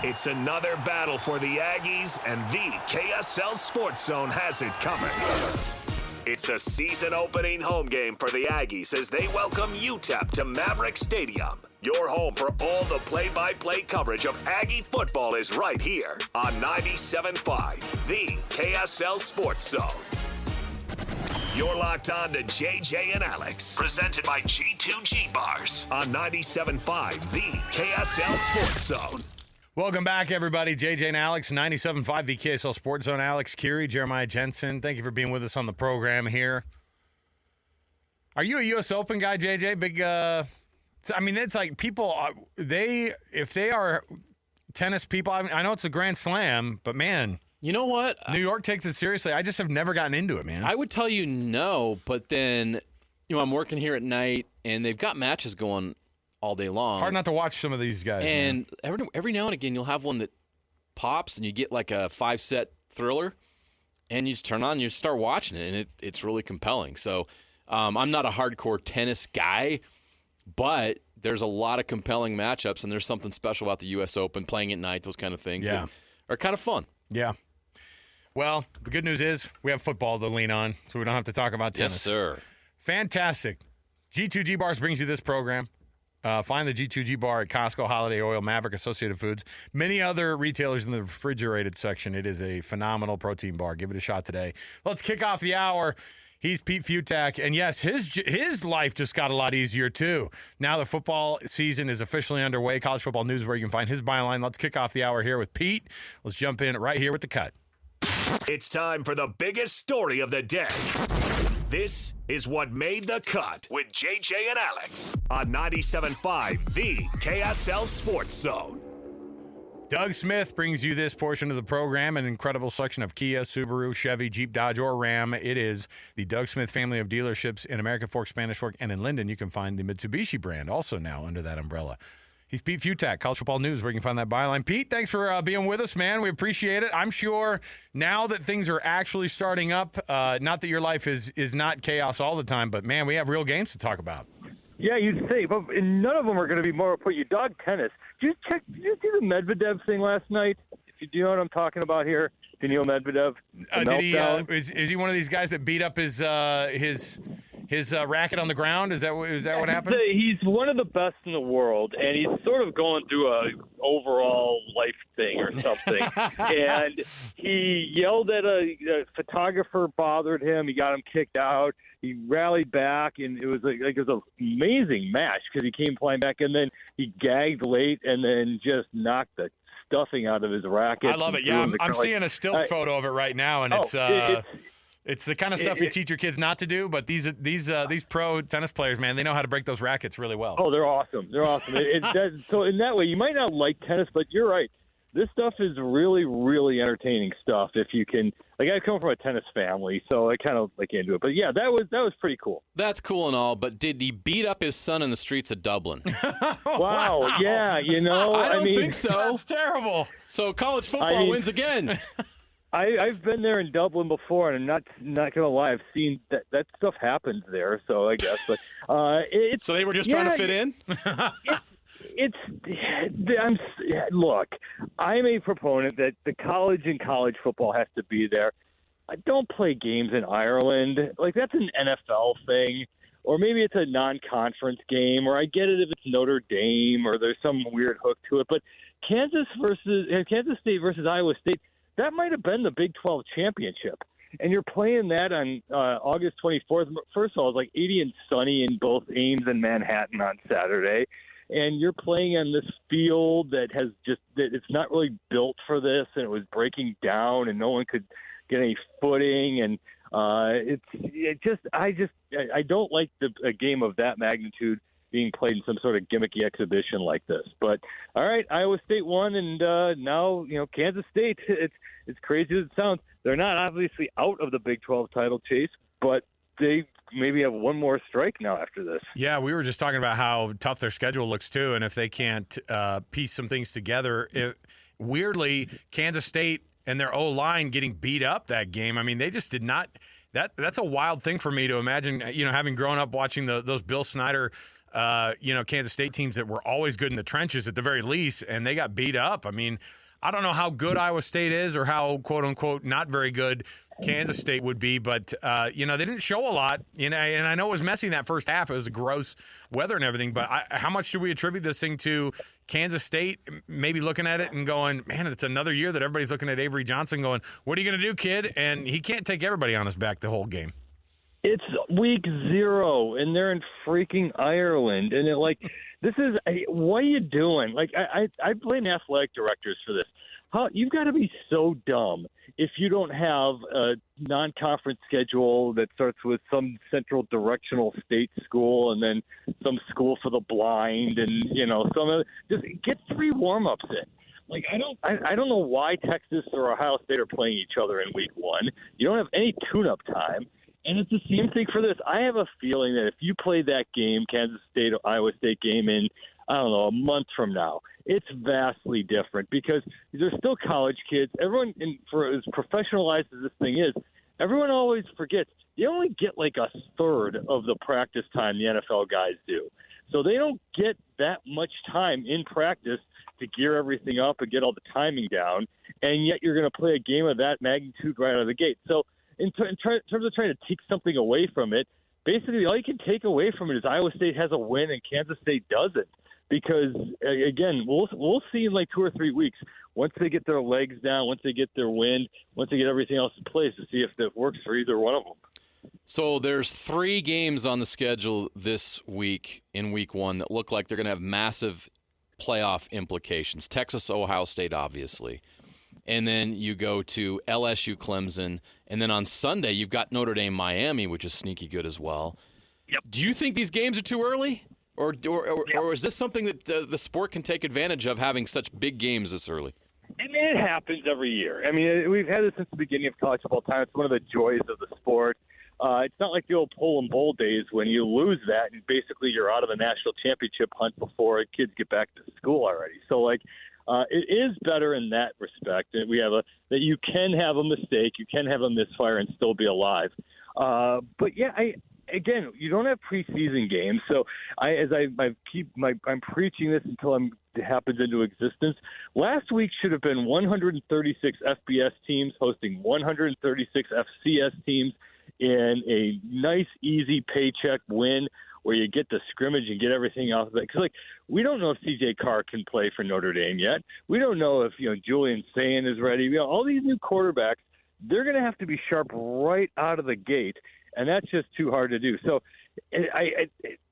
It's another battle for the Aggies, and the KSL Sports Zone has it covered. It's a season-opening home game for the Aggies as they welcome UTEP to Maverick Stadium. Your home for all the play-by-play coverage of Aggie football is right here on 97.5, the KSL Sports Zone. You're locked on to JJ and Alex, presented by G2G Bars on 97.5, the KSL Sports Zone. Welcome back, everybody. JJ and Alex, 97.5, the KSL Sports Zone. Alex, Kirry, Jeremiah Jensen, thank you for being with us on the program here. Are you a U.S. Open guy, JJ? Big, I mean, it's like people, if they are tennis people, I know it's a Grand Slam, but man. You know what? New York takes it seriously. I just have never gotten into it, man. I would tell you no, but then, I'm working here at night, and they've got matches going all day long. Hard not to watch some of these guys. And every now and again, you'll have one that pops, and you get like a 5-set thriller, and you just turn on and you start watching it, and it's really compelling. So I'm not a hardcore tennis guy, but there's a lot of compelling matchups, and there's something special about the U.S. Open, playing at night, those kind of things that are kind of fun. Yeah. Well, the good news is we have football to lean on, so we don't have to talk about tennis. Yes, sir. Fantastic. G2G Bars brings you this program. Find the G2G Bar at Costco, Holiday Oil, Maverick, Associated Foods, many other retailers in the refrigerated section. It is a phenomenal protein bar. Give it a shot today. Let's kick off the hour. He's Pete Fiutak, and yes, his life just got a lot easier, too. Now the football season is officially underway. College Football News, where you can find his byline. Let's kick off the hour here with Pete. Let's jump in right here with the cut. It's time for the biggest story of the day. This is what made the cut with JJ and Alex on 97.5, the KSL Sports Zone. Doug Smith brings you this portion of the program, an incredible selection of Kia, Subaru, Chevy, Jeep, Dodge, or Ram. It is the Doug Smith family of dealerships in American Fork, Spanish Fork, and in Linden. You can find the Mitsubishi brand also now under that umbrella. He's Pete Fiutak, College Football News, where you can find that byline. Pete, thanks for being with us, man. We appreciate it. I'm sure now that things are actually starting up, not that your life is not chaos all the time, but, man, we have real games to talk about. Yeah, you'd say, but none of them are going to be more – you dog tennis. Did you see the Medvedev thing last night? Do you know what I'm talking about here? Daniil Medvedev? Is he one of these guys that beat up his racket on the ground? Is that what happened? He's one of the best in the world, and he's sort of going through a overall life thing or something. And he yelled at a photographer, bothered him. He got him kicked out. He rallied back, and it was it was an amazing match because he came flying back, and then he gagged late and then just knocked the stuffing out of his racket. I love it. Yeah, I'm seeing a still photo of it right now, and it's the kind of stuff you teach your kids not to do, but these pro tennis players, man, they know how to break those rackets really well. Oh, they're awesome. They're awesome. So in that way, you might not like tennis, but you're right. This stuff is really, really entertaining stuff. If you can, I come from a tennis family, so I kind of into it. But yeah, that was pretty cool. That's cool and all, but did he beat up his son in the streets of Dublin? Wow. Yeah, I don't think so. That's terrible. So college football wins again. I've been there in Dublin before, and I'm not gonna lie, I've seen that stuff happens there. So I guess, but so they were just trying to fit in. Look, I'm a proponent that the college and college football has to be there. I don't play games in Ireland. That's an NFL thing, or maybe it's a non-conference game, or I get it if it's Notre Dame or there's some weird hook to it. But Kansas State versus Iowa State, that might have been the Big 12 championship. And you're playing that on August 24th. First of all, it's 80 and sunny in both Ames and Manhattan on Saturday. And you're playing on this field that it's not really built for this, and it was breaking down, and no one could get any footing. And I don't like a game of that magnitude being played in some sort of gimmicky exhibition like this. But all right, Iowa State won, and now Kansas State. It's crazy as it sounds. They're not obviously out of the Big 12 title chase, but they maybe have one more strike now after this. Yeah, we were just talking about how tough their schedule looks too, and if they can't piece some things together, weirdly, Kansas State and their O-line getting beat up that game. I mean, they just did not. That's a wild thing for me to imagine. Having grown up watching those Bill Snyder Kansas State teams that were always good in the trenches at the very least, and they got beat up. I mean, I don't know how good Iowa State is or how, quote unquote, not very good Kansas State would be, but they didn't show a lot. And I know it was messy in that first half. It was gross weather and everything. But how much should we attribute this thing to Kansas State? Maybe looking at it and going, man, it's another year that everybody's looking at Avery Johnson, going, "What are you going to do, kid?" And he can't take everybody on his back the whole game. It's week 0, and they're in freaking Ireland, and what are you doing? Like, I blame athletic directors for this. You've got to be so dumb if you don't have a non-conference schedule that starts with some central directional state school and then some school for the blind, and just get 3 warm-ups in. Like, I don't know why Texas or Ohio State are playing each other in week 1. You don't have any tune-up time. And it's the same thing for this. I have a feeling that if you play that game, Kansas State or Iowa State game, in, I don't know, a month from now, it's vastly different because they're still college kids. Everyone, for as professionalized as this thing is, everyone always forgets you only get like a third of the practice time the NFL guys do. So they don't get that much time in practice to gear everything up and get all the timing down, and yet you're going to play a game of that magnitude right out of the gate. So in terms of trying to take something away from it, basically all you can take away from it is Iowa State has a win and Kansas State doesn't. Because, again, we'll see in like 2 or 3 weeks, once they get their legs down, once they get their wind, once they get everything else in place, to see if it works for either one of them. So there's 3 games on the schedule this week in week 1 that look like they're going to have massive playoff implications. Texas, Ohio State, obviously. And then you go to LSU, Clemson. And then on Sunday, you've got Notre Dame, Miami, which is sneaky good as well. Yep. Do you think these games are too early? Or is this something that the sport can take advantage of, having such big games this early? I mean, it happens every year. I mean, we've had this since the beginning of college football time. It's one of the joys of the sport. It's not like the old pull and bowl days when you lose that and basically you're out of the national championship hunt before kids get back to school already. So, it is better in that respect. We have that you can have a mistake, you can have a misfire, and still be alive. But yeah, again, you don't have preseason games, so I'm preaching this until it happens into existence. Last week should have been 136 FBS teams hosting 136 FCS teams in a nice, easy paycheck win, where you get the scrimmage and get everything off of it. Because, we don't know if C.J. Carr can play for Notre Dame yet. We don't know if, Julian Sayin is ready. All these new quarterbacks, they're going to have to be sharp right out of the gate, and that's just too hard to do. So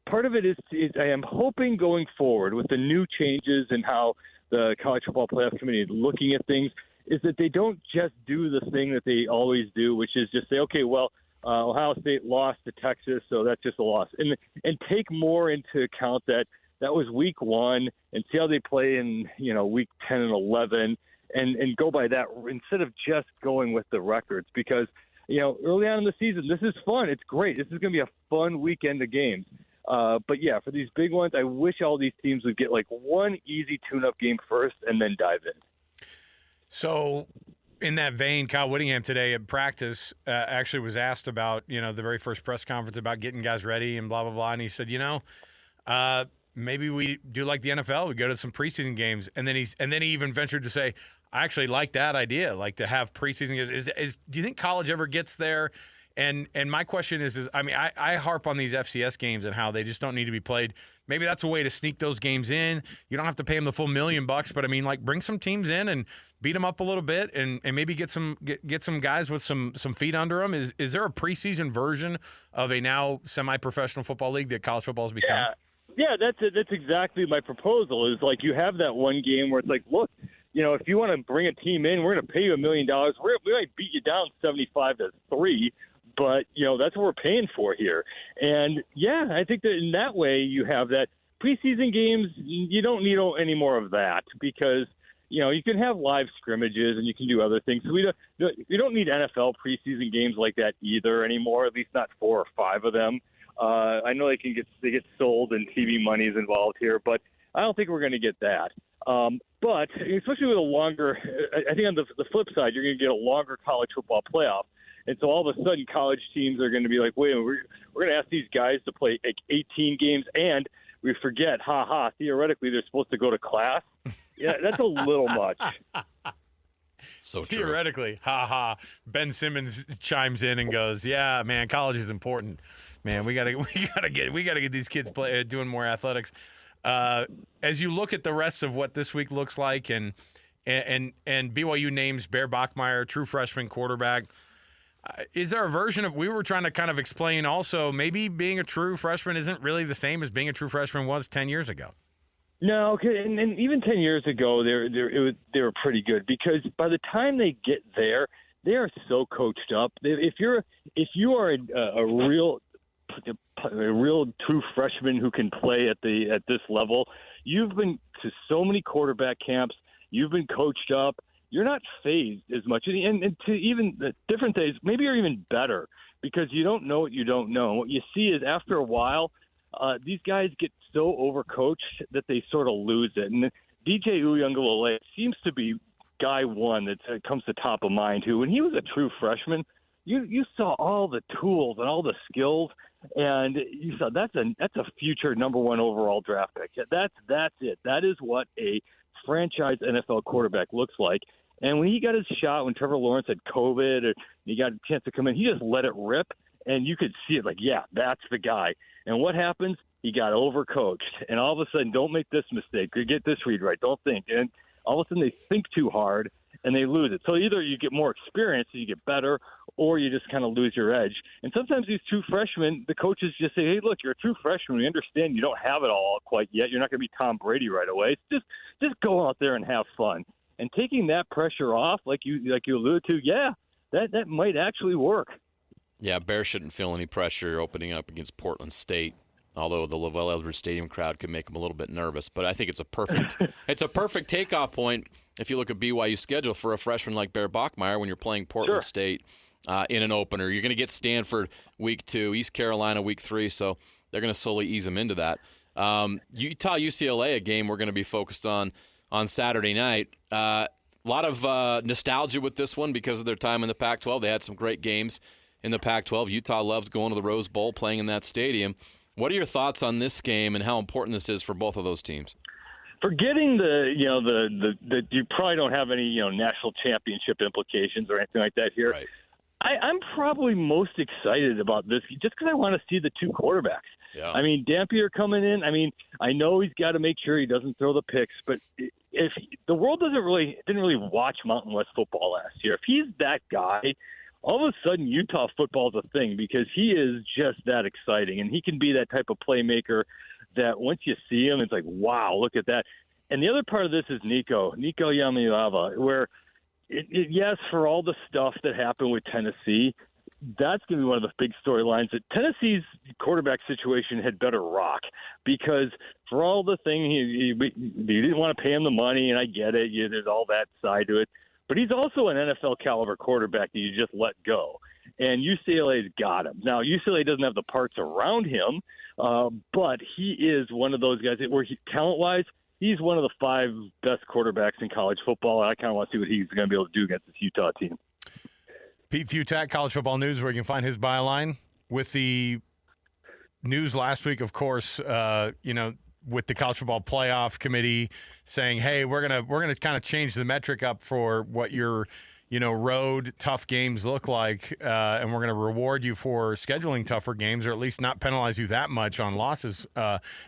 part of it is I am hoping going forward with the new changes and how the College Football Playoff Committee is looking at things, is that they don't just do the thing that they always do, which is just say, okay, well, Ohio State lost to Texas, so that's just a loss. And take more into account that was week 1 and see how they play in, week 10 and 11 and go by that instead of just going with the records. Because, early on in the season, this is fun. It's great. This is going to be a fun weekend of games. But, yeah, for these big ones, I wish all these teams would get one easy tune-up game first and then dive in. So – in that vein, Kyle Whittingham today at practice actually was asked about, the very first press conference about getting guys ready and blah, blah, blah. And he said, maybe we do like the NFL. We go to some preseason games. And then he even ventured to say, I actually like that idea, to have preseason games. Do you think college ever gets there? And my question is I harp on these FCS games and how they just don't need to be played. Maybe that's a way to sneak those games in. You don't have to pay them the full $1 million, but bring some teams in and beat them up a little bit, and maybe get some guys with some feet under them. Is there a preseason version of a now semi-professional football league that college football has become? Yeah, that's it. That's exactly my proposal. Is you have that one game where it's look, if you want to bring a team in, we're going to pay you $1 million. We might beat you down 75-3. But, that's what we're paying for here. And, yeah, I think that in that way you have that. Preseason games, you don't need any more of that because, you can have live scrimmages and you can do other things. So we don't need NFL preseason games like that either anymore, at least not 4 or 5 of them. I know they get sold and TV money is involved here, but I don't think we're going to get that. But especially with a longer – I think on the flip side, you're going to get a longer college football playoff. And so all of a sudden, college teams are going to be like, wait, we're going to ask these guys to play 18 games and we forget, theoretically they're supposed to go to class. Yeah, that's a little much. So true. Theoretically, Ben Simmons chimes in and goes, "Yeah, man, college is important. Man, we gotta get these kids doing more athletics." As you look at the rest of what this week looks like, and BYU names Bear Bachmeier, true freshman quarterback. Is there a version of, we were trying to kind of explain also, maybe being a true freshman isn't really the same as being a true freshman was 10 years ago? No, and even 10 years ago, they were pretty good, because by the time they get there, they are so coached up. If you are a real true freshman who can play at this level, you've been to so many quarterback camps, you've been coached up. You're not phased as much. And to even the different days, maybe you're even better, because you don't know what you don't know. And what you see is after a while, these guys get so overcoached that they sort of lose it. And DJ Uiagalelei seems to be guy one that comes to top of mind, who, when he was a true freshman, you saw all the tools and all the skills, and you saw that's a future number one overall draft pick. That's it. That is what a franchise NFL quarterback looks like. And when he got his shot, when Trevor Lawrence had COVID, and he got a chance to come in, he just let it rip, and you could see it like, yeah, that's the guy. And what happens? He got overcoached, and all of a sudden, don't make this mistake, get this read right, don't think. And all of a sudden, they think too hard, and they lose it. So either you get more experience, and you get better, or you just kind of lose your edge. And sometimes these true freshmen, the coaches just say, hey, look, you're a true freshman. We understand you don't have it all quite yet. You're not going to be Tom Brady right away. Just go out there and have fun. And taking that pressure off, like you alluded to, that might actually work. Yeah, Bear shouldn't feel any pressure opening up against Portland State, although the Lavelle Edwards Stadium crowd could make them a little bit nervous. But I think it's a perfect takeoff point if you look at BYU's schedule for a freshman like Bear Bachmeier when you're playing Portland State in an opener. You're going to get Stanford week 2, East Carolina week 3, so they're going to slowly ease them into that. Utah UCLA, a game we're going to be focused on Saturday night. A lot of nostalgia with this one because of their time in the Pac-12. They had some great games in the Pac-12. Utah loves going to the Rose Bowl, playing in that stadium. What are your thoughts on this game and how important this is for both of those teams? Forgetting the you probably don't have any national championship implications or anything like that here. Right. I'm probably most excited about this just because I want to see the two quarterbacks. Yeah. I mean, Dampier coming in. I mean, I know he's got to make sure he doesn't throw the picks, but if the world didn't really watch Mountain West football last year, if he's that guy, all of a sudden Utah football is a thing because he is just that exciting, and he can be that type of playmaker that once you see him, it's like, wow, look at that. And the other part of this is Nico Yamilava, where yes, for all the stuff that happened with Tennessee, that's going to be one of the big storylines that Tennessee's quarterback situation had better rock, because for all the thing, you didn't want to pay him the money, and I get it. There's all that side to it. But he's also an NFL caliber quarterback that you just let go. And UCLA's got him. Now, UCLA doesn't have the parts around him, but he is one of those guys where talent-wise, he's one of the 5 best quarterbacks in college football. And I kind of want to see what he's going to be able to do against this Utah team. Pete Fiutak, College Football News, where you can find his byline. With the news last week, of course, with the College Football Playoff Committee saying, "Hey, we're gonna kind of change the metric up for what your road tough games look like, and we're gonna reward you for scheduling tougher games, or at least not penalize you that much on losses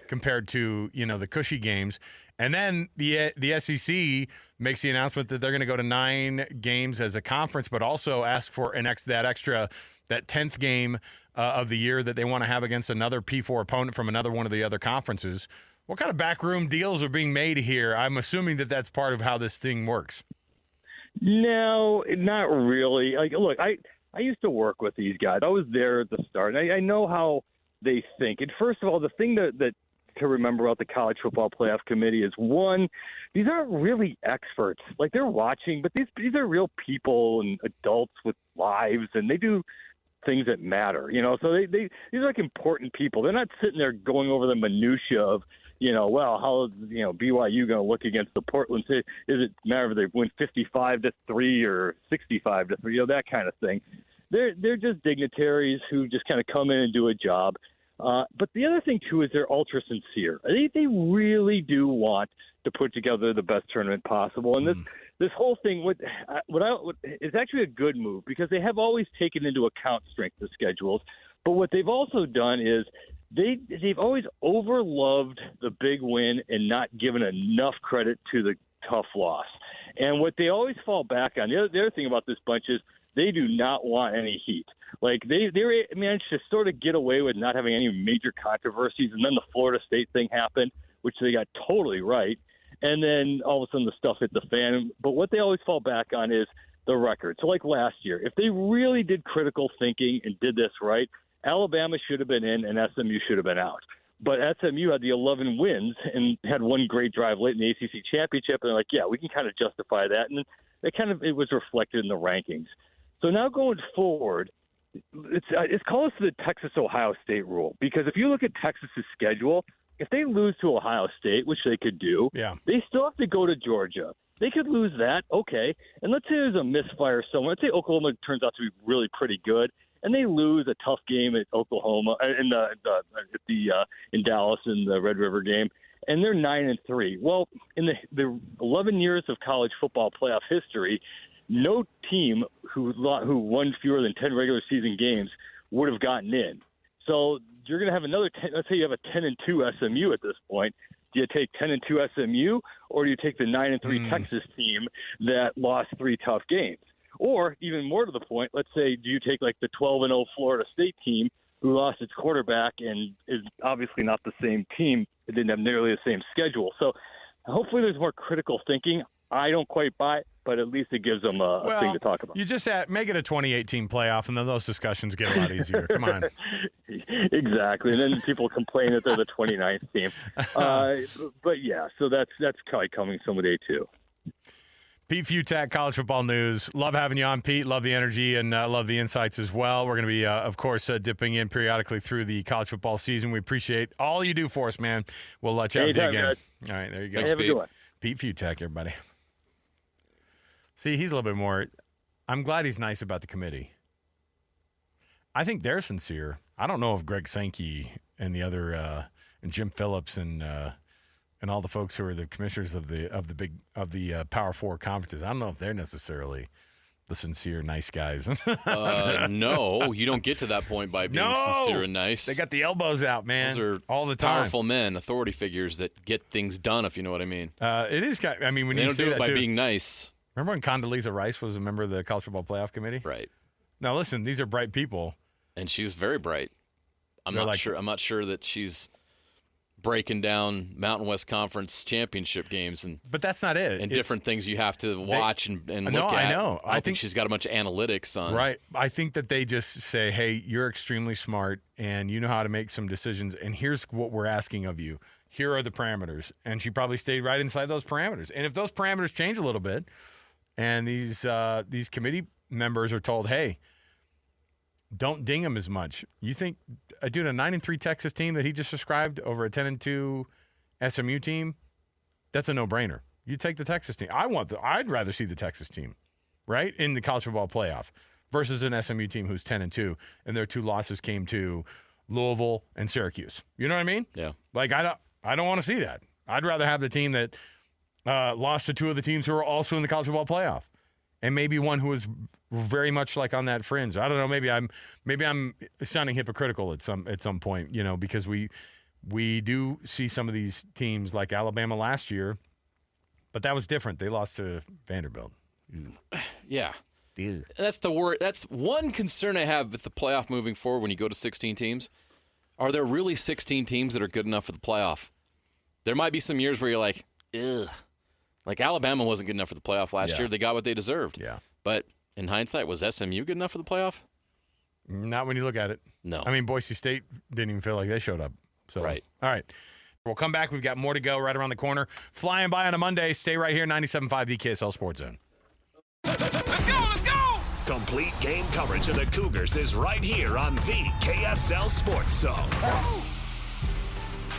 compared to the cushy games." And then the SEC makes the announcement that they're going to go to 9 games as a conference, but also ask for that 10th game of the year that they want to have against another P4 opponent from another one of the other conferences. What kind of backroom deals are being made here? I'm assuming that that's part of how this thing works. No, not really. Look, I used to work with these guys. I was there at the start. I know how they think. And first of all, the thing that to remember about the College Football Playoff Committee is, one, these aren't really experts. Like, they're watching, but these are real people and adults with lives, and they do things that matter. So these are like important people. They're not sitting there going over the minutia of, how is BYU going to look against the Portland? Is it matter if they win 55-3 or 65-3? That kind of thing. They're just dignitaries who just kind of come in and do a job. But the other thing, too, is they're ultra sincere. They really do want to put together the best tournament possible. And this whole thing is actually a good move because they have always taken into account strength of schedules. But what they've also done is they've always overloved the big win and not given enough credit to the tough loss. And what they always fall back on, the other thing about this bunch is they do not want any heat. Like they managed to sort of get away with not having any major controversies, and then the Florida State thing happened, which they got totally right. And then all of a sudden the stuff hit the fan. But what they always fall back on is the record. So like last year, if they really did critical thinking and did this right, Alabama should have been in and SMU should have been out. But SMU had the 11 wins and had one great drive late in the ACC championship. And they're like, yeah, we can kind of justify that. And it was reflected in the rankings. So now going forward, it's close to the Texas-Ohio State rule. Because if you look at Texas's schedule, if they lose to Ohio State, which they could do, they still have to go to Georgia. They could lose that, okay. And let's say there's a misfire somewhere. Let's say Oklahoma turns out to be really pretty good, and they lose a tough game at Oklahoma in Dallas in the Red River game, and they're 9-3. Well, in the 11 years of college football playoff history, no team who won fewer than 10 regular season games would have gotten in. So you're going to have another 10. Let's say you have a 10-2 SMU at this point. Do you take 10-2 SMU, or do you take the 9-3 Texas team that lost 3 tough games? Or even more to the point, let's say, do you take like the 12-0 Florida State team who lost its quarterback and is obviously not the same team? It didn't have nearly the same schedule. So hopefully there's more critical thinking. I don't quite buy it, but at least it gives them a thing to talk about. You just make it a 2018 playoff, and then those discussions get a lot easier. Come on. Exactly. And then people complain that they're the 29th team. But yeah, so that's probably coming someday too. Pete Fiutak, College Football News. Love having you on, Pete. Love the energy and love the insights as well. We're going to be, of course, dipping in periodically through the college football season. We appreciate all you do for us, man. We'll let you out again. Guys. All right, there you go. Thanks, have a good one. Pete Fiutak, everybody. See, he's a little bit more – I'm glad he's nice about the committee. I think they're sincere. I don't know if Greg Sankey and the other and Jim Phillips and all the folks who are the commissioners of the Power Four conferences. I don't know if they're necessarily the sincere, nice guys. No, you don't get to that point by being sincere and nice. They got the elbows out, man. Those are all the time. Powerful men, authority figures that get things done, if you know what I mean. It is kind of, I mean, when they you don't say do it that by too, being nice. Remember when Condoleezza Rice was a member of the College Football Playoff Committee? Right. Now listen, these are bright people. And she's very bright. I'm not sure that she's breaking down Mountain West Conference championship games but that's not it. And different things you have to watch and look at. I know. I think she's got a bunch of analytics on. Right. I think that they just say, hey, you're extremely smart and you know how to make some decisions, and here's what we're asking of you. Here are the parameters. And she probably stayed right inside those parameters. And if those parameters change a little bit and these committee members are told, hey, don't ding them as much. You think, dude, a 9-3 Texas team that he just described over a 10-2 SMU team, that's a no-brainer. You take the Texas team. I'd rather see the Texas team, right, in the college football playoff versus an SMU team who's 10-2, and their 2 losses came to Louisville and Syracuse. You know what I mean? Yeah. Like I don't want to see that. I'd rather have the team that lost to 2 of the teams who are also in the college football playoff. And maybe one who is very much like on that fringe. I don't know. Maybe I'm sounding hypocritical at some point, because we do see some of these teams like Alabama last year, but that was different. They lost to Vanderbilt. Yeah. That's the word. That's one concern I have with the playoff moving forward when you go to 16 teams. Are there really 16 teams that are good enough for the playoff? There might be some years where you're like, ugh. Like Alabama wasn't good enough for the playoff last year. They got what they deserved. Yeah. But in hindsight, was SMU good enough for the playoff? Not when you look at it. No. I mean, Boise State didn't even feel like they showed up. So, right. All right. We'll come back. We've got more to go right around the corner. Flying by on a Monday. Stay right here, 97.5 the KSL Sports Zone. Let's go! Complete game coverage of the Cougars is right here on the KSL Sports Zone.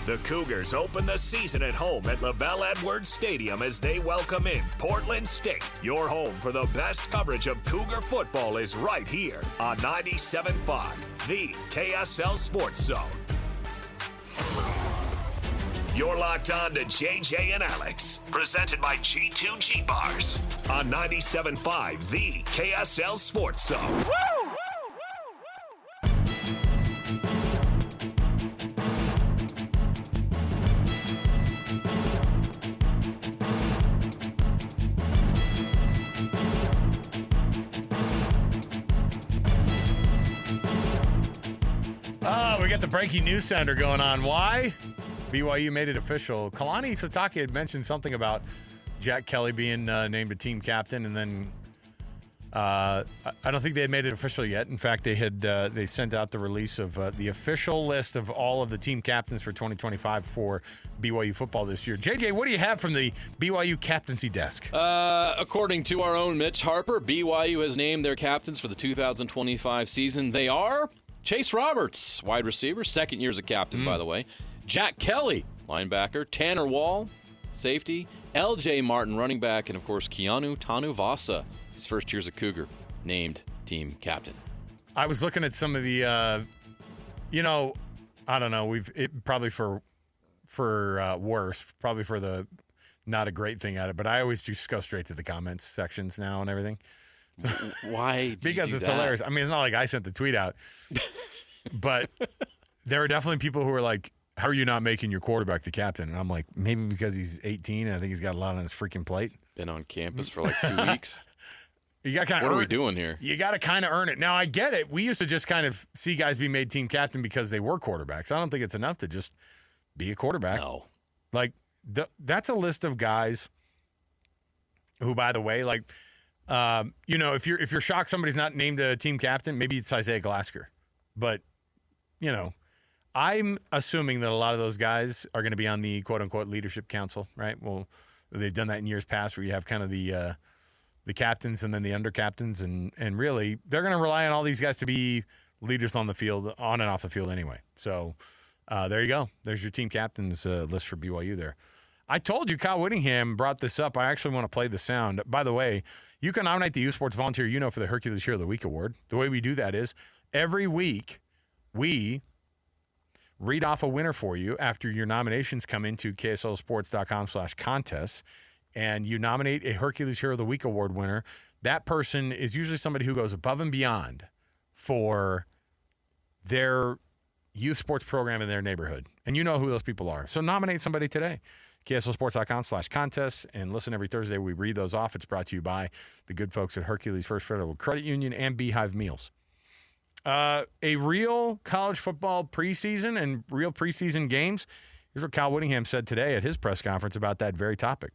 The Cougars open the season at home at LaBelle Edwards Stadium as they welcome in Portland State. Your home for the best coverage of Cougar football is right here on 97.5, the KSL Sports Zone. You're locked on to JJ and Alex, presented by G2G Bars on 97.5, the KSL Sports Zone. We got the breaking news sounder going on. Why? BYU made it official. Kalani Sitake had mentioned something about Jack Kelly being named a team captain, and then I don't think they had made it official yet. In fact, they sent out the release of the official list of all of the team captains for 2025 for BYU football this year. JJ, what do you have from the BYU captaincy desk? According to our own Mitch Harper, BYU has named their captains for the 2025 season. They are Chase Roberts, wide receiver, second year as a captain, by the way. Jack Kelly, linebacker. Tanner Wall, safety. LJ Martin, running back. And, of course, Keanu Tanuvasa, his first year as a Cougar, named team captain. I was looking at some of the, I don't know, probably for worse, probably for the not a great thing at it, but I always just go straight to the comments sections now and everything. Why? Because it's hilarious. I mean, it's not like I sent the tweet out, but there are definitely people who are like, "How are you not making your quarterback the captain?" And I'm like, maybe because he's 18 and I think he's got a lot on his freaking plate. Been on campus for like 2 weeks. You got kind of. What are we doing here? You got to kind of earn it. Now I get it. We used to just kind of see guys be made team captain because they were quarterbacks. I don't think it's enough to just be a quarterback. No. Like that's a list of guys who, by the way, like. If you're shocked somebody's not named a team captain, maybe it's Isaiah Glasker. But, I'm assuming that a lot of those guys are going to be on the quote-unquote leadership council, right? Well, they've done that in years past where you have kind of the captains and then the under-captains, and really they're going to rely on all these guys to be leaders on the field, on and off the field anyway. So there you go. There's your team captains list for BYU there. I told you Kyle Whittingham brought this up. I actually want to play the sound. By the way, you can nominate the U Sports Volunteer for the Hercules Hero of the Week award. The way we do that is every week we read off a winner for you after your nominations come into kslsports.com/contests, and you nominate a Hercules Hero of the Week award winner. That person is usually somebody who goes above and beyond for their youth sports program in their neighborhood. And you know who those people are. So nominate somebody today. KSLSports.com/contests, and listen every Thursday. We read those off. It's brought to you by the good folks at Hercules First Federal Credit Union and Beehive Meals. A real college football preseason and real preseason games. Here's what Kyle Whittingham said today at his press conference about that very topic.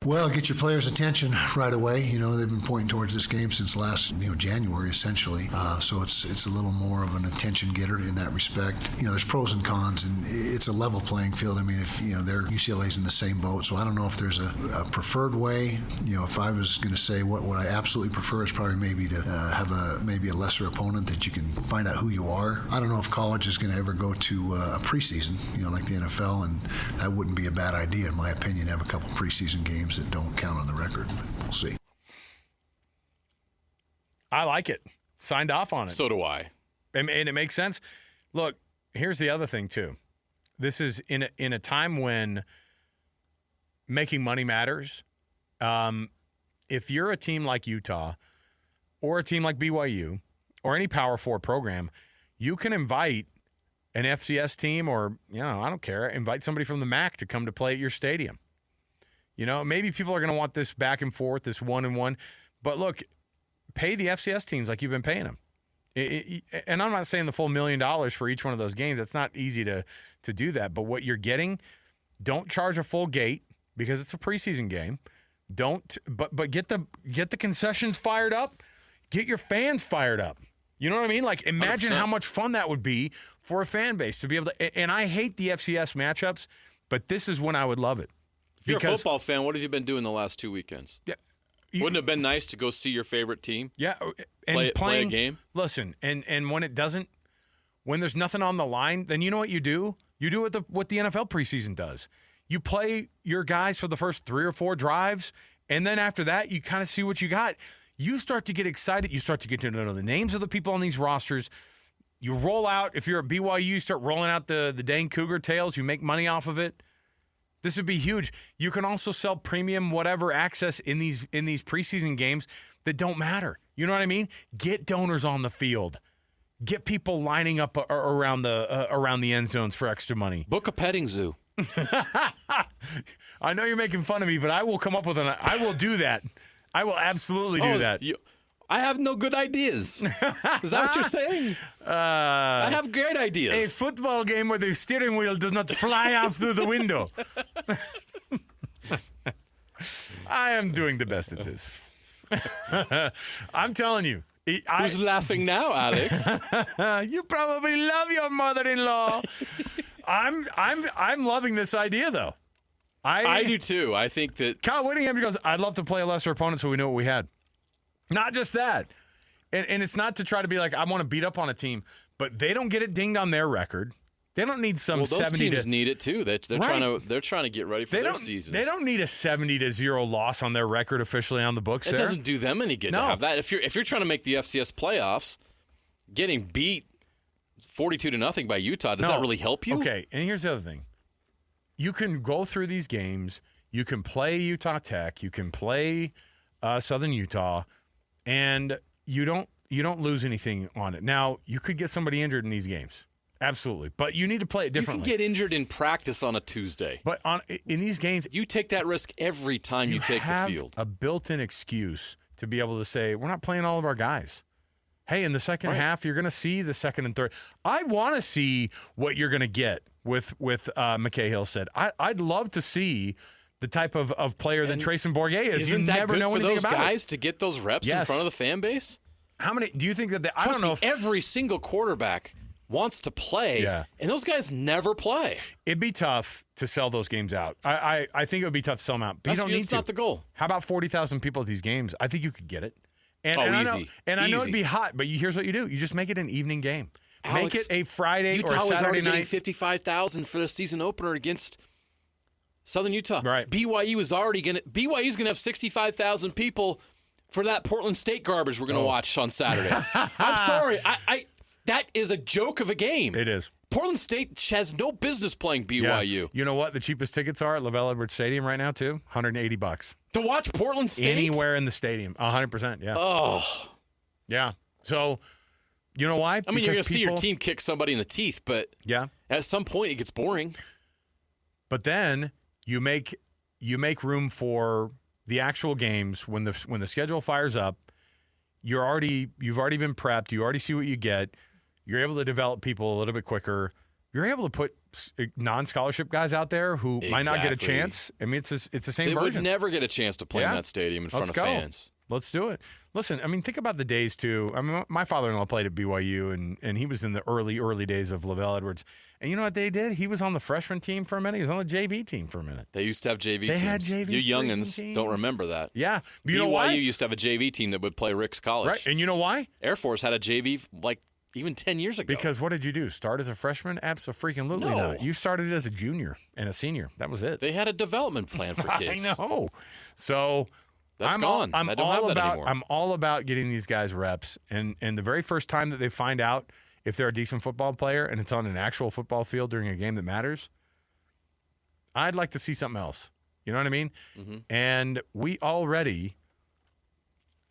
Well, get your players' attention right away. They've been pointing towards this game since last, January, essentially. So it's a little more of an attention getter in that respect. There's pros and cons, and it's a level playing field. I mean, if, UCLA's in the same boat, so I don't know if there's a preferred way. If I was going to say what I absolutely prefer is probably maybe to have a lesser opponent that you can find out who you are. I don't know if college is going to ever go to a preseason, like the NFL, and that wouldn't be a bad idea, in my opinion, to have a couple preseason games that don't count on the record, but we'll see. I like it. Signed off on it. So do I. And it makes sense. Look, here's the other thing, too. This is in a time when making money matters. If you're a team like Utah or a team like BYU or any Power 4 program, you can invite an FCS team or, I don't care, invite somebody from the MAC to come to play at your stadium. Maybe people are going to want this back and forth, this 1-and-1. But look, pay the FCS teams like you've been paying them. And I'm not saying the full $1 million for each one of those games. It's not easy to do that. But what you're getting, don't charge a full gate because it's a preseason game. But get the concessions fired up. Get your fans fired up. You know what I mean? Like, imagine 100%. How much fun that would be for a fan base to be able to. And I hate the FCS matchups, but this is when I would love it. If you're a football fan, what have you been doing the last 2 weekends? Yeah, wouldn't it have been nice to go see your favorite team? Yeah, and play a game. Listen, and when there's nothing on the line, then you know what you do? You do what the NFL preseason does. You play your guys for the first 3 or 4 drives, and then after that, you kind of see what you got. You start to get excited. You start to get to know the names of the people on these rosters. You roll out, if you're at BYU, you start rolling out the dang Cougar tails. You make money off of it. This would be huge. You can also sell premium whatever access in these preseason games that don't matter. You know what I mean? Get donors on the field. Get people lining up around the end zones for extra money. Book a petting zoo. I know you're making fun of me, but I will come up with I will do that. I will absolutely do that. I have no good ideas. Is that what you're saying? I have great ideas. A football game where the steering wheel does not fly off through the window. I am doing the best at this. I'm telling you. Who's laughing now, Alex? You probably love your mother-in-law. I'm loving this idea, though. I do, too. I think that... Kyle Whittingham goes, I'd love to play a lesser opponent so we know what we had. Not just that. And it's not to try to be like, I want to beat up on a team, but they don't get it dinged on their record. They don't need some 70 those teams need it too. They're right. trying to get ready for their seasons. They don't need a 70-0 loss on their record officially on the books. It doesn't do them any good to have that. If you're trying to make the FCS playoffs, getting beat 42-0 by Utah, does that really help you? Okay, and here's the other thing. You can go through these games. You can play Utah Tech. You can play Southern Utah. And you don't lose anything on it. Now, you could get somebody injured in these games. Absolutely. But you need to play it differently. You can get injured in practice on a Tuesday. But in these games, you take that risk every time you take the field. A built-in excuse to be able to say, we're not playing all of our guys. Hey, in the second half, you're going to see the second and third. I want to see what you're going to get with McKay Hill said. I'd love to see the type of player that Trayson Bourguet is. Isn't that good for those guys to get those reps in front of the fan base? How many do you think that I don't know if every single quarterback wants to play, and those guys never play. It'd be tough to sell those games out. I think it would be tough to sell them out. But you don't need to. That's not the goal. How about 40,000 people at these games? I think you could get it. And easy. I know it'd be hot, but here's what you do. You just make it an evening game. Alex, make it a Friday or a Saturday night. Utah was already getting 55,000 for the season opener against Southern Utah. Right. BYU's gonna have 65,000 people for that Portland State garbage we're gonna watch on Saturday. I'm sorry. That is a joke of a game. It is. Portland State has no business playing BYU. Yeah. You know what? The cheapest tickets are at LaVell Edwards Stadium right now too. $180 to watch Portland State anywhere in the stadium. 100%. Yeah. Oh. Yeah. So, you know why? I mean, you're gonna see your team kick somebody in the teeth, but at some point it gets boring. But then you make room for the actual games when the schedule fires up. You've already been prepped. You already see what you get. You're able to develop people a little bit quicker. You're able to put non-scholarship guys out there who might not get a chance. I mean, it's the same version. They would never get a chance to play in that stadium in front of fans. Let's do it. Listen, I mean, think about the days, too. I mean, my father-in-law played at BYU, and he was in the early days of LaVell Edwards. And you know what they did? He was on the freshman team for a minute. He was on the JV team for a minute. They used to have JV teams. They had JV You youngins don't remember that. Yeah. You know why? BYU used to have a JV team that would play Rick's College. Right. And you know why? Air Force had a JV even 10 years ago. Because what did you do? Start as a freshman? Absolutely not. You started as a junior and a senior. That was it. They had a development plan for kids. I know. So that's gone. I don't have that anymore. I'm all about getting these guys reps. And the very first time that they find out if they're a decent football player and it's on an actual football field during a game that matters, I'd like to see something else. You know what I mean? Mm-hmm. And we already,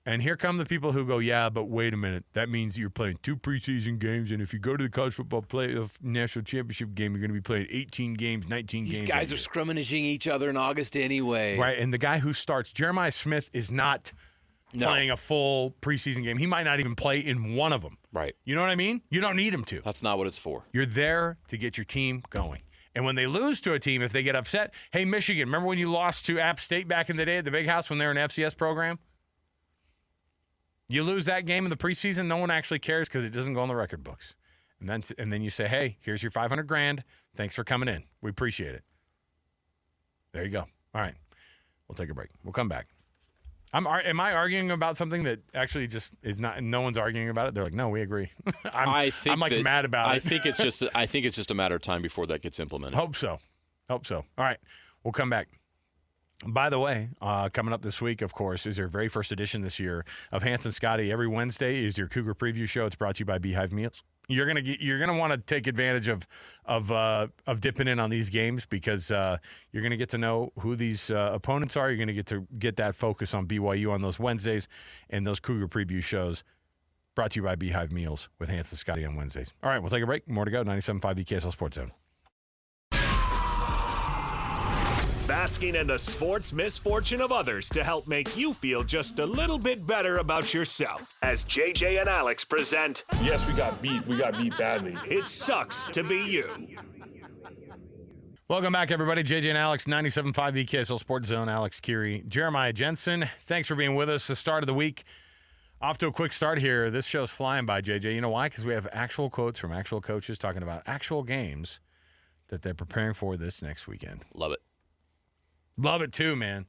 and here come the people who go, yeah, but wait a minute. That means you're playing 2 preseason games, and if you go to the college football playoff national championship game, you're going to be playing 18 games, 19 games. These guys are scrummaging each other in August anyway. Right, and the guy who starts, Jeremiah Smith, is not playing a full preseason game. He might not even play in one of them. Right. You know what I mean? You don't need him to. That's not what it's for. You're there to get your team going. And when they lose to a team, if they get upset, hey, Michigan, remember when you lost to App State back in the day at the Big House when they were an FCS program? You lose that game in the preseason, no one actually cares because it doesn't go on the record books. And then you say, hey, here's your $500,000. Thanks for coming in. We appreciate it. There you go. All right. We'll take a break. We'll come back. Am I arguing about something that actually just is not? No one's arguing about it. They're like, no, we agree. I'm mad about it. I think it's just a matter of time before that gets implemented. Hope so. All right, we'll come back. By the way, coming up this week, of course, is your very first edition this year of Hans and Scotty. Every Wednesday is your Cougar Preview Show. It's brought to you by Beehive Meals. You're gonna want to take advantage of dipping in on these games because you're gonna get to know who these opponents are. You're gonna get that focus on BYU on those Wednesdays and those Cougar preview shows. Brought to you by Beehive Meals with Hans and Scotty on Wednesdays. All right, we'll take a break. More to go. 97.5 KSL Sports Zone. Basking in the sports misfortune of others to help make you feel just a little bit better about yourself. As JJ and Alex present, yes, we got beat. We got beat badly. It Sucks to Be You. Welcome back, everybody. JJ and Alex, 97.5 KSL Sports Zone. Alex Kirry, Jeremiah Jensen. Thanks for being with us. The start of the week. Off to a quick start here. This show's flying by, JJ. You know why? Because we have actual quotes from actual coaches talking about actual games that they're preparing for this next weekend. Love it. Love it too, man.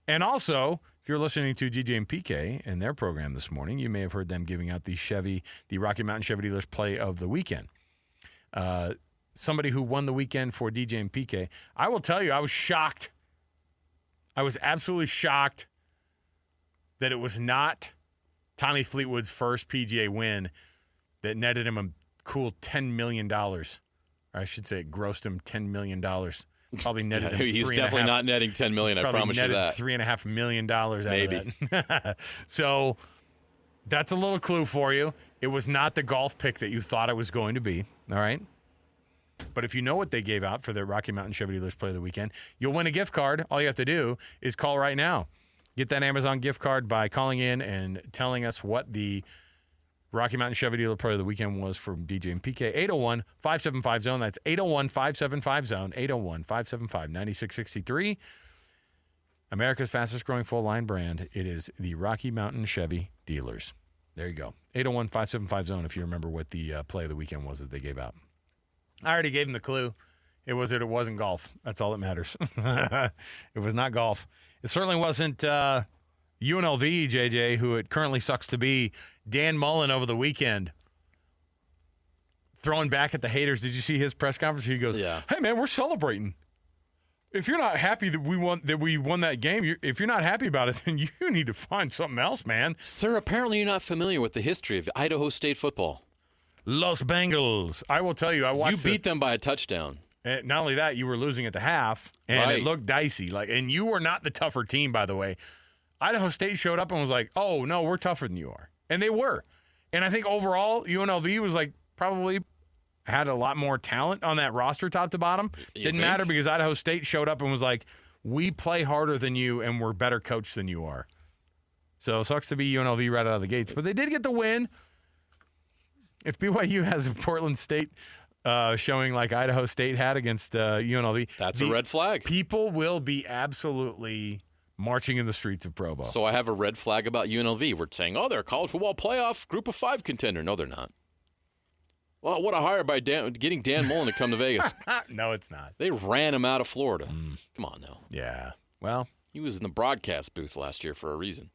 And also, if you're listening to DJ and PK and their program this morning, you may have heard them giving out the Rocky Mountain Chevy Dealers Play of the Weekend. Somebody who won the weekend for DJ and PK. I will tell you, I was shocked. I was absolutely shocked that it was not Tommy Fleetwood's first PGA win that netted him a cool $10 million. Or I should say it grossed him $10 million. Probably netted him he's definitely not netting $10 million, I promise you that. $3.5 million out Maybe. of that. So that's a little clue for you. It was not the golf pick that you thought it was going to be, all right? But if you know what they gave out for their Rocky Mountain Chevy Dealers Play of the Weekend, you'll win a gift card. All you have to do is call right now. Get that Amazon gift card by calling in and telling us what the Rocky Mountain Chevy Dealer Play of the Weekend was from DJ and PK. 801-575-ZONE. That's 801-575-ZONE. 801-575-9663. America's fastest growing full-line brand. It is the Rocky Mountain Chevy Dealers. There you go. 801-575-ZONE if you remember what the Play of the Weekend was that they gave out. I already gave him the clue. It wasn't golf. That's all that matters. It was not golf. It certainly wasn't UNLV, JJ, who it currently sucks to be. Dan Mullen over the weekend throwing back at the haters. Did you see his press conference? He goes, yeah. Hey, man, we're celebrating. If you're not happy that we won that game, if you're not happy about it, then you need to find something else, man. Sir, apparently you're not familiar with the history of Idaho State football. Los Bengals. I will tell you, I watched You beat them by a touchdown. And not only that, you were losing at the half, and Right. It looked dicey. And you were not the tougher team, by the way. Idaho State showed up and was like, "Oh no, we're tougher than you are," and they were. And I think overall, UNLV was probably had a lot more talent on that roster, top to bottom. Didn't matter because Idaho State showed up and was like, "We play harder than you, and we're better coached than you are." So it sucks to be UNLV right out of the gates, but they did get the win. If BYU has a Portland State showing like Idaho State had against UNLV. That's a red flag. People will be absolutely marching in the streets of Provo. So I have a red flag about UNLV. We're saying, they're a college football playoff group of 5 contender. No, they're not. Well, what a hire by getting Dan Mullen to come to Vegas. No, it's not. They ran him out of Florida. Come on now. Yeah. Well, He was in the broadcast booth last year for a reason.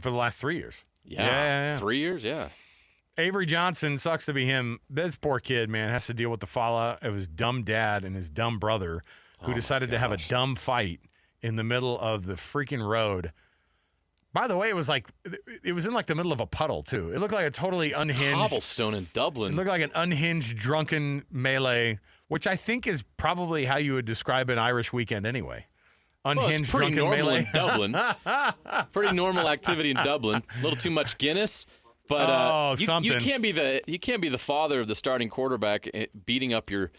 for the last 3 years. Yeah. 3 years, yeah. Avery Johnson, sucks to be him. This poor kid, man, has to deal with the fallout of his dumb dad and his dumb brother who decided to have a dumb fight in the middle of the freaking road. By the way, it was in the middle of a puddle, too. It looked like a totally unhinged. Cobblestone in Dublin. It looked like an unhinged, drunken melee, which I think is probably how you would describe an Irish weekend anyway. Unhinged, it's pretty drunken normal melee. in Dublin. Pretty normal activity in Dublin. A little too much Guinness. But you can't be the father of the starting quarterback beating up the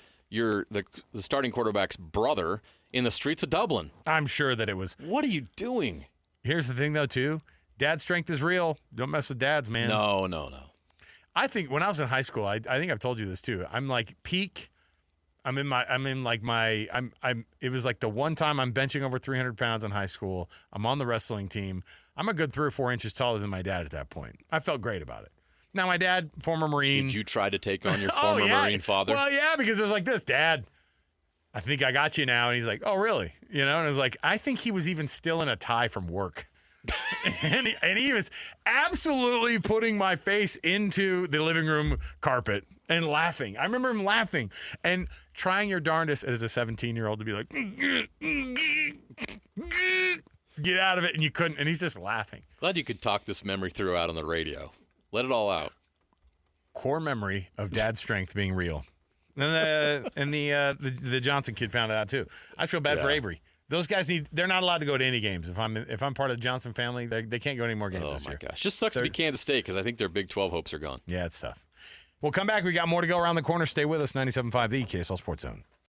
starting quarterback's brother in the streets of Dublin. I'm sure that it was. What are you doing? Here's the thing, though, too. Dad's strength is real. Don't mess with dads, man. No. I think when I was in high school, I think I've told you this too. I'm like peak. It was like the one time I'm benching over 300 pounds in high school. I'm on the wrestling team. I'm a good 3 or 4 inches taller than my dad at that point. I felt great about it. Now, my dad, former Marine. Did you try to take on your former Marine father? Well, yeah, because it was like this, Dad, I think I got you now. And he's like, oh, really? And it was like, I think he was even still in a tie from work. and he was absolutely putting my face into the living room carpet and laughing. I remember him laughing and trying your darndest as a 17-year-old to be like, get out of it, and you couldn't, and he's just laughing. Glad you could talk this memory through out on the radio. Let it all out. core memory of Dad's strength being real. And the Johnson kid found it out too. I feel bad for Avery. Those guys they're not allowed to go to any games. If I'm part of the Johnson family, they can't go to any more games this year. Oh my gosh. Just sucks to be Kansas State because I think their Big 12 hopes are gone. Yeah, it's tough. We'll come back. We got more to go around the corner. Stay with us. 97.5 The KSL Sports Zone.